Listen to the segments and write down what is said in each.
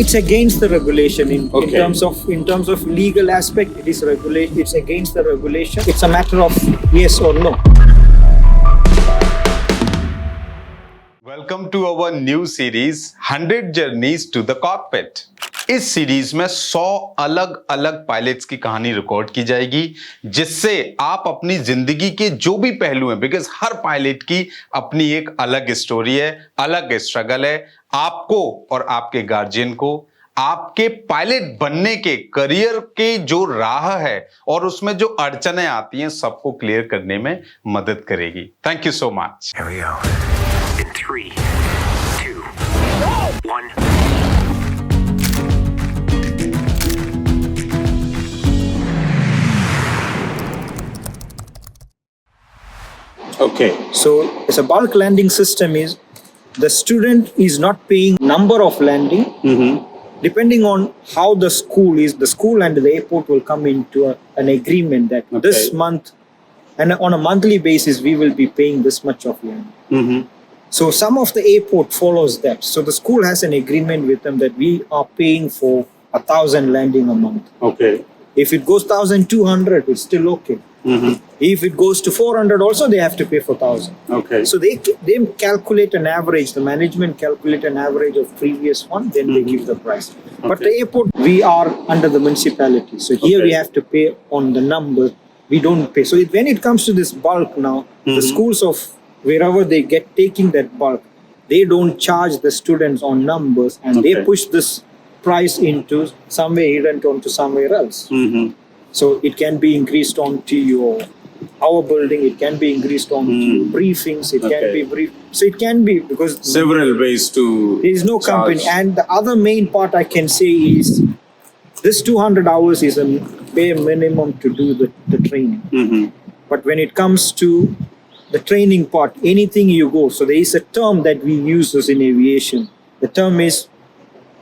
It's against the regulation in Okay. terms of legal aspect. It is regulate. It's against the regulation. It's a matter of yes or no. Welcome to our new series 100 journeys to the cockpit. इस series में 100 अलग अलग pilots की कहानी record की जाएगी, जिससे आप अपनी जिंदगी के जो भी पहलू हैं, बिकॉज हर पायलट की अपनी एक अलग स्टोरी है, अलग स्ट्रगल है। आपको और आपके गार्जियन को आपके पायलट बनने के करियर के जो राह है और उसमें जो अड़चनें आती हैं, सबको क्लियर करने में मदद करेगी। Thank you so much. Here we go. In 3, 2, 1. Okay. So, as a bulk landing system is, the student is not paying number of landing. Depending on how the school is, the school and the airport will come into an agreement that this month, and on a monthly basis, we will be paying this much of landing. So some of the airport follows that. So the school has an agreement with them that we are paying for 1,000 landing a month. Okay. If it goes 1,200, it's still okay. If it goes to 400 also, they have to pay for 1,000. Okay. So they calculate an average, the management calculate an average of previous one, then they give the price. But the airport, we are under the municipality. So here we have to pay on the number, we don't pay. So when it comes to this bulk now, the schools of wherever they get taking that bulk, they don't charge the students on numbers, and they push this price into somewhere hidden onto somewhere else. So it can be increased onto our building, it can be increased on briefings, it can be brief. So it can be because Several ways to there is no company. charge. And the other main part I can say is this 200 hours is a bare minimum to do the training. But when it comes to the training part, anything you go, so there is a term that we use in aviation. The term is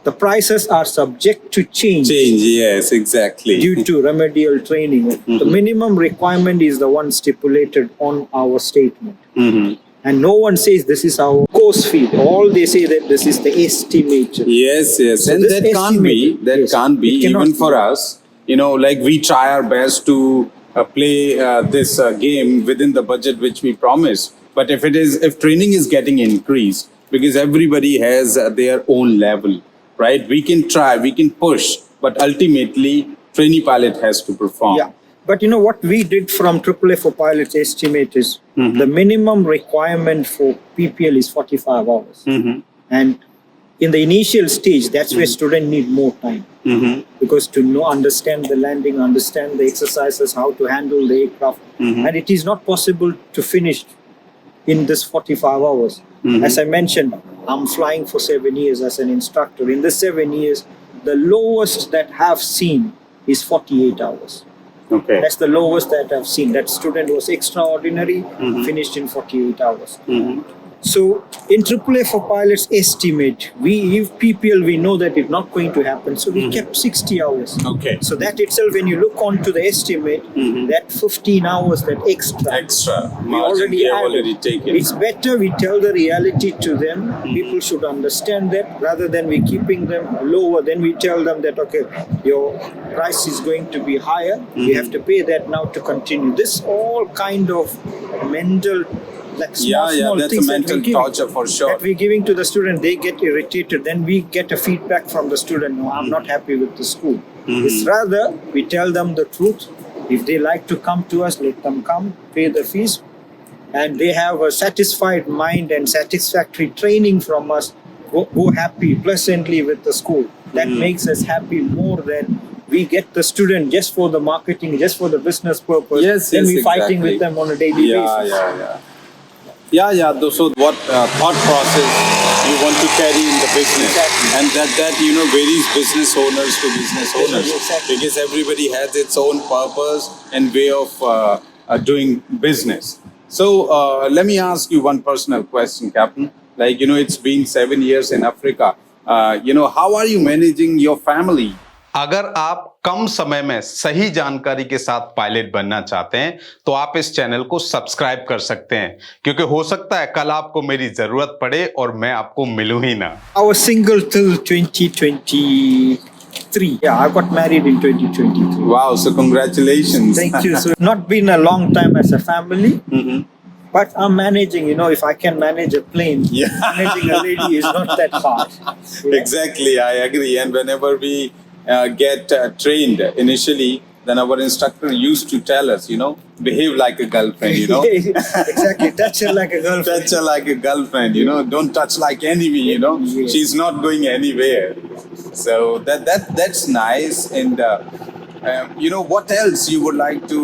the prices are subject to change. Yes, exactly. Due to remedial training. The minimum requirement is the one stipulated on our statement. And no one says this is our course fee. All they say that this is the estimate. Yes. So And this that can't be. estimate, That yes, can't be it cannot even for be. us. You know, like we try our best to play this game within the budget which we promise. But if training is getting increased, because everybody has their own level, right? We can try, we can push, but ultimately, trainee pilot has to perform. Yeah. But you know what we did from AAA for pilots estimate is the minimum requirement for PPL is 45 hours. And in the initial stage, that's where students need more time. Because to understand the landing, understand the exercises, how to handle the aircraft. And it is not possible to finish in this 45 hours. As I mentioned, I'm flying for 7 years as an instructor. In the 7 years, the lowest that I've seen is 48 hours. Okay. That's the lowest that I've seen. That student was extraordinary, finished in 48 hours. So in AAA for pilots estimate, we if PPL, we know that it's not going to happen. So we kept 60 hours. Okay. So that itself, when you look onto the estimate, that 15 hours, that extra Margin already we have added. already taken. It's better we tell the reality to them. People should understand that rather than we keeping them lower. Then we tell them that, okay, your price is going to be higher. You have to pay that now to continue. This all kind of mental, like small that's a things that mental we give, torture for sure. that we're giving to the student, they get irritated. Then we get a feedback from the student, no, I'm not happy with the school. It's rather, we tell them the truth. If they like to come to us, let them come, pay the fees. And they have a satisfied mind and satisfactory training from us, go happy, pleasantly with the school. That makes us happy more than we get the student just for the marketing, just for the business purpose. Then we're fighting with them on a daily basis. So what thought process you want to carry in the business, and that varies business owners to business owners, because everybody has its own purpose and way of doing business. So let me ask you one personal question, Captain. Like, it's been 7 years in Africa. How are you managing your family? अगर आप कम समय में सही जानकारी के साथ pilot बनना चाहते हैं तो आप इस चैनल को सब्सक्राइब कर सकते हैं, क्योंकि हो सकता है कल आपको मेरी जरूरत पड़े और मैं आपको मिलूं ही ना। I was single till 2023. Yeah, I got married in 2023. Wow, so congratulations. Thank you. So not been a long time as a family, but I'm managing. You know, if I can manage a plane, Yeah. managing a lady is not that hard. Yeah. Exactly, I agree. And whenever we get trained initially, then our instructor used to tell us, behave like a girlfriend, Exactly. Touch her like a girlfriend. Touch her like a girlfriend, don't touch like enemy, Yes. she's not going anywhere. So that's nice. And what else you would like to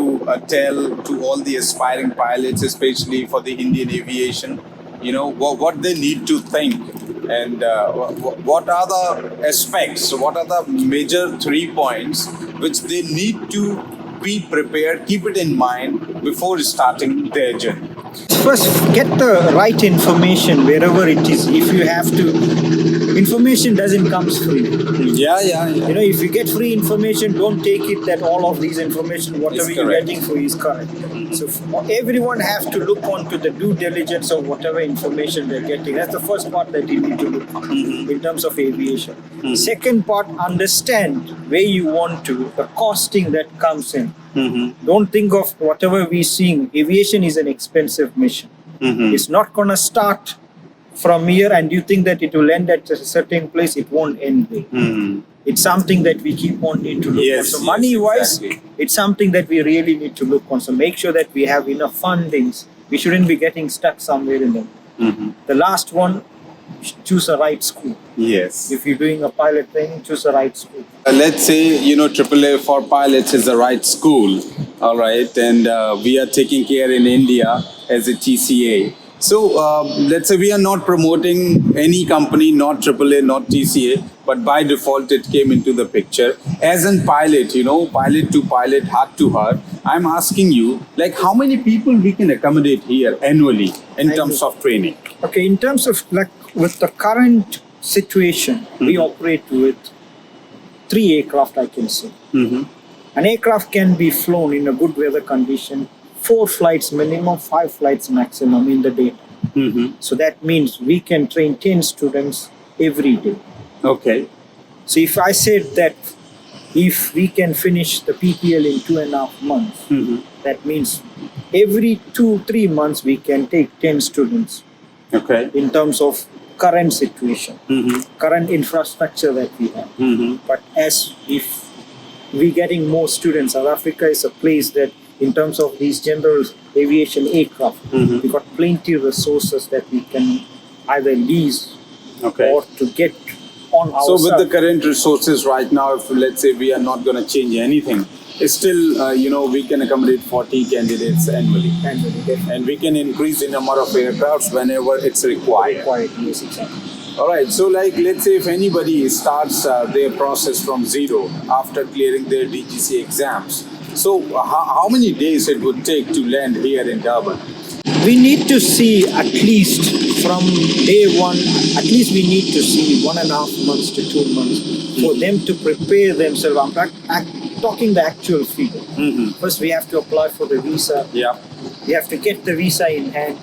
tell to all the aspiring pilots, especially for the Indian aviation? What they need to think, and what are the aspects, what are the major 3 points which they need to be prepared, keep it in mind before starting their journey? First, get the right information wherever it is. If you have to, information doesn't come free. Yeah. If you get free information, don't take it that all of these information, whatever you're correct. getting free, is correct. So everyone have to look onto the due diligence of whatever information they're getting. That's the first part that you need to look on in terms of aviation. Second part, understand where you want to, the costing that comes in. Don't think of whatever we're seeing. Aviation is an expensive mission. It's not going to start from here and you think that it will end at a certain place. It won't end there. It's something that we keep on need to look on. Yes, So yes, money-wise, exactly. it's something that we really need to look on. So make sure that we have enough fundings. We shouldn't be getting stuck somewhere in them. The last one, choose a right school. Yes. If you're doing a pilot training, choose a right school. Let's say, AAA for pilots is the right school, all right, and we are taking care in India as a TCA. So let's say we are not promoting any company, not AAA, not TCA, but by default it came into the picture. As a pilot, pilot to pilot, heart to heart, I'm asking you, like, how many people we can accommodate here annually in terms of training? Okay, in terms of with the current situation, we operate with 3 aircraft, I can say. An aircraft can be flown in a good weather condition, 4 flights minimum, 5 flights maximum in the day. So that means we can train 10 students every day. Okay. So if I said that if we can finish the PPL in 2.5 months, that means every 2-3 months we can take 10 students. Okay. In terms of current situation, current infrastructure that we have. But as if we're getting more students, South Africa is a place that in terms of these general aviation aircraft, we got plenty of resources that we can either lease or to get on So ourselves. with the current resources right now, if let's say we are not going to change anything, it's still, we can accommodate 40 candidates annually. And we can increase the number of aircrafts whenever it's required. Yes, exactly. All right. So let's say if anybody starts their process from zero after clearing their DGC exams, so how many days it would take to land here in Durban? We need to see at least from day one, at least we need to see 1.5 months to 2 months for them to prepare themselves. I'm talking the actual figure. First, we have to apply for the visa. Yeah. You have to get the visa in hand.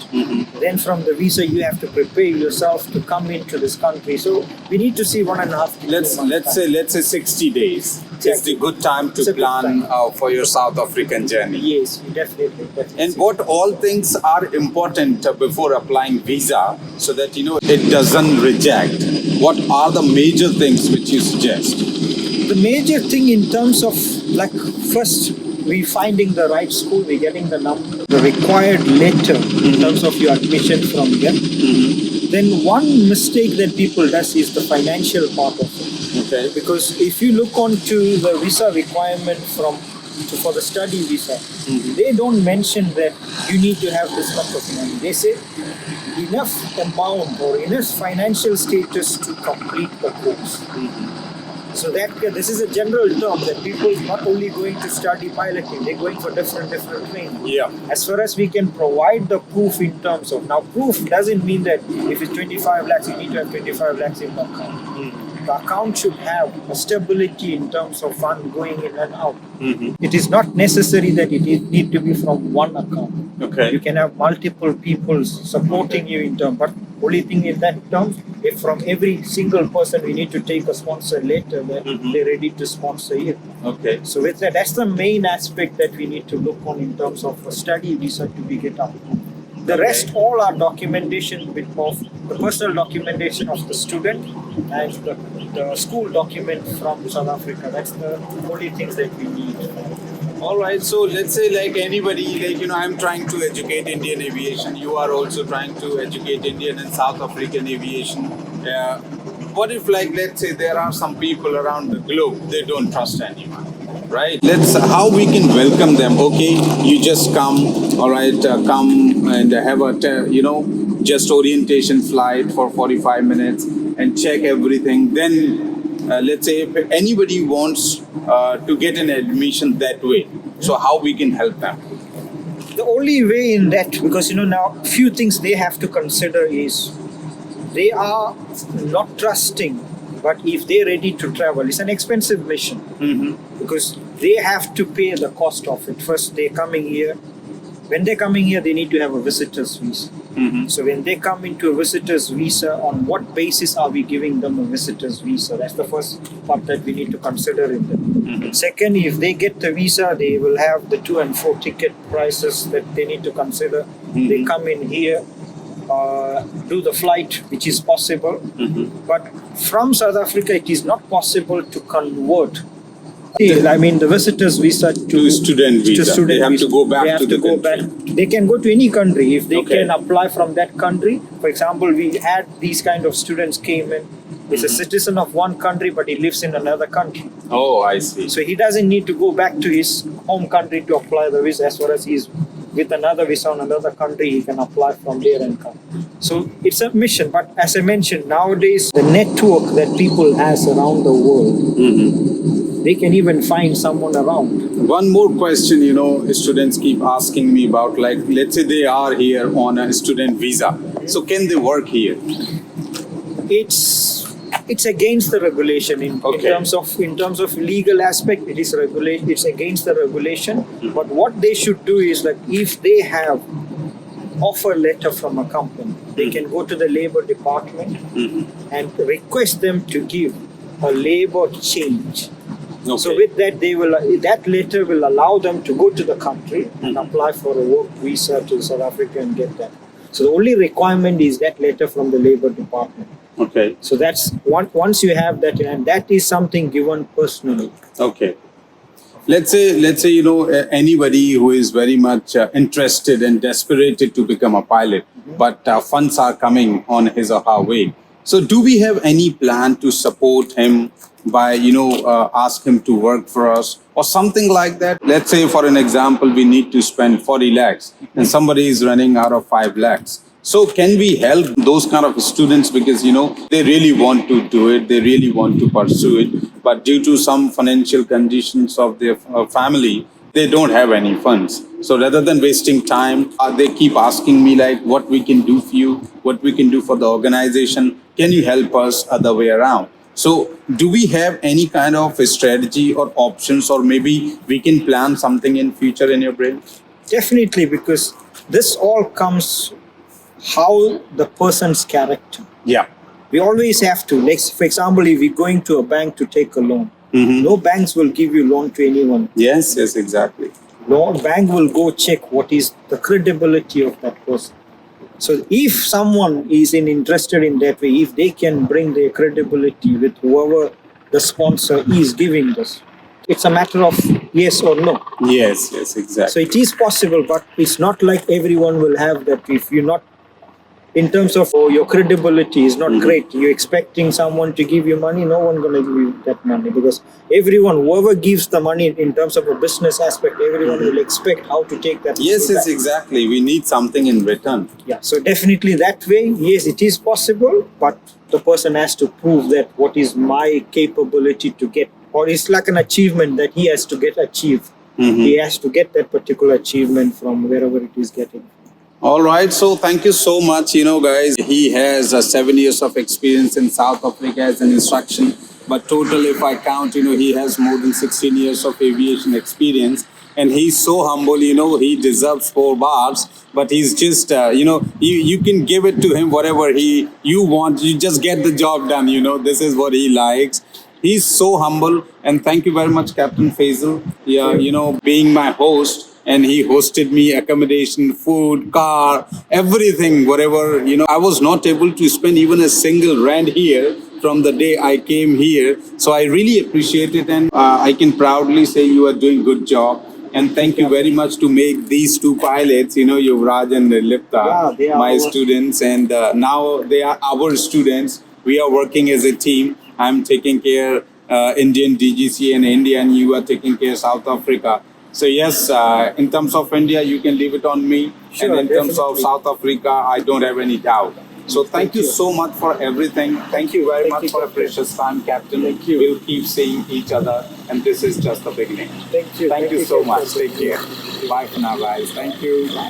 Then from the visa, you have to prepare yourself to come into this country. So we need to see 1.5 to 2 months. Let's say 60 days. It's the good time to It's a good plan time. for your South African journey. Yes, definitely. And what all things are important before applying visa so that it doesn't reject? What are the major things which you suggest? The major thing in terms of first we finding the right school, we getting the number, the required letter in terms of your admission from them. Then one mistake that people does is the financial part of it. Okay. Because if you look onto the visa requirement for the study visa, they don't mention that you need to have this much of money. They say enough amount or enough financial status to complete the course. So that this is a general term that people not only going to study piloting, they're going for different training. Yeah. As far as we can provide the proof in terms of, now proof doesn't mean that if it's 25 lakhs, you need to have 25 lakhs in the account. the account should have a stability in terms of fund going in and out. Mhm. It is not necessary that it need to be from one account. Okay. You can have multiple people supporting you in terms, but only thing in that terms, if from every single person we need to take a sponsor later, then they're ready to sponsor you. Okay. So with that, that's the main aspect that we need to look on in terms of a study visa to be get up. The rest all are documentation of the personal documentation of the student and the school document from South Africa. That's the only things that we need. All right. So let's say like anybody, like, you know, I'm trying to educate Indian aviation. You are also trying to educate Indian and South African aviation. What if, like, let's say there are some people around the globe, they don't trust anyone, right? How we can welcome them. Okay, you just come, all right, come and have a, just orientation flight for 45 minutes and check everything. Then let's say if anybody wants to get an admission that way, so how we can help them? The only way in that, because now few things they have to consider is they are not trusting, but if they're ready to travel, it's an expensive mission because they have to pay the cost of it. First, they're coming here. When they're coming here, they need to have a visitor's visa. So when they come into a visitor's visa, on what basis are we giving them a visitor's visa? That's the first part that we need to consider in that. Second, if they get the visa, they will have the 2 and 4 ticket prices that they need to consider. They come in here, do the flight, which is possible. But from South Africa, it is not possible to convert. I mean, the visitor's visa to student visa. They have to go back to the country. They can go to any country if they Okay. can apply from that country. For example, we had these kind of students came in. He's a citizen of one country, but he lives in another country. Oh, I see. So he doesn't need to go back to his home country to apply the visa. As far as he's with another visa on another country, he can apply from there and come. So it's a mission. But as I mentioned, nowadays the network that people has around the world, they can even find someone around. One more question, students keep asking me about, like, let's say they are here on a student visa. So can they work here? It's against the regulation in terms of legal aspect. It's against the regulation. But what they should do is that if they have offer letter from a company, they can go to the labor department and request them to give a labor change. Okay. So with that, that letter will allow them to go to the country and apply for a work visa to South Africa and get that. So the only requirement is that letter from the labor department. Okay. So that's once you have that, and that is something given personally. Okay. Let's say anybody who is very much interested and desperate to become a pilot, but funds are coming on his or her way. So do we have any plan to support him by ask him to work for us or something like that? Let's say, for an example, we need to spend 40 lakhs and somebody is running out of 5 lakhs. So can we help those kind of students, because they really want to do it, they really want to pursue it, but due to some financial conditions of their family, they don't have any funds. So rather than wasting time, they keep asking me, like, what we can do for you, what we can do for the organization, can you help us other way around? So do we have any kind of a strategy or options, or maybe we can plan something in future in your brain? Definitely, because this all comes how the person's character. Yeah. We always have to, like, for example, if we're going to a bank to take a loan, no banks will give you loan to anyone. Yes, exactly. No bank will go check what is the credibility of that person. So if someone is interested in that way, if they can bring their credibility with whoever the sponsor is giving this, it's a matter of yes or no. Yes, exactly. So it is possible, but it's not like everyone will have that. If you're not, in terms of your credibility is not great, you're expecting someone to give you money, no one going to give you that money, because everyone, whoever gives the money in terms of a business aspect, everyone will expect how to take that. Yes, exactly. We need something in return. Yeah, so definitely that way, yes, it is possible, but the person has to prove that what is my capability to get, or it's like an achievement that he has to get achieved. He has to get that particular achievement from wherever it is getting. All right, so thank you so much. You know, guys, he has 7 years of experience in South Africa as an instruction, but total, if I count, you know, he has more than 16 years of aviation experience. And he's so humble, you know, he deserves 4 bars, but he's just, you know, you can give it to him whatever you want. You just get the job done, you know, this is what he likes. He's so humble, and thank you very much, Captain Faisal. Yeah, you know, being my host, and he hosted me accommodation, food, car, everything, whatever. You know, I was not able to spend even a single rand here from the day I came here. So I really appreciate it, and I can proudly say you are doing good job. And thank you very much to make these 2 pilots, you know, Yuvraj and Lipta, Yeah, they are my our- students, and now they are our students. We are working as a team. I'm taking care Indian DGC and India, and you are taking care South Africa. So yes, in terms of India, you can leave it on me. Sure, and in terms of definitely. South Africa, I don't have any doubt. So thank you so much for everything. Thank you very much for a precious time, Captain. Thank you. We'll keep seeing each other, and this is just the beginning. Thank you. Thank you so much. Captain. Take care. Bye for now, guys. Thank you.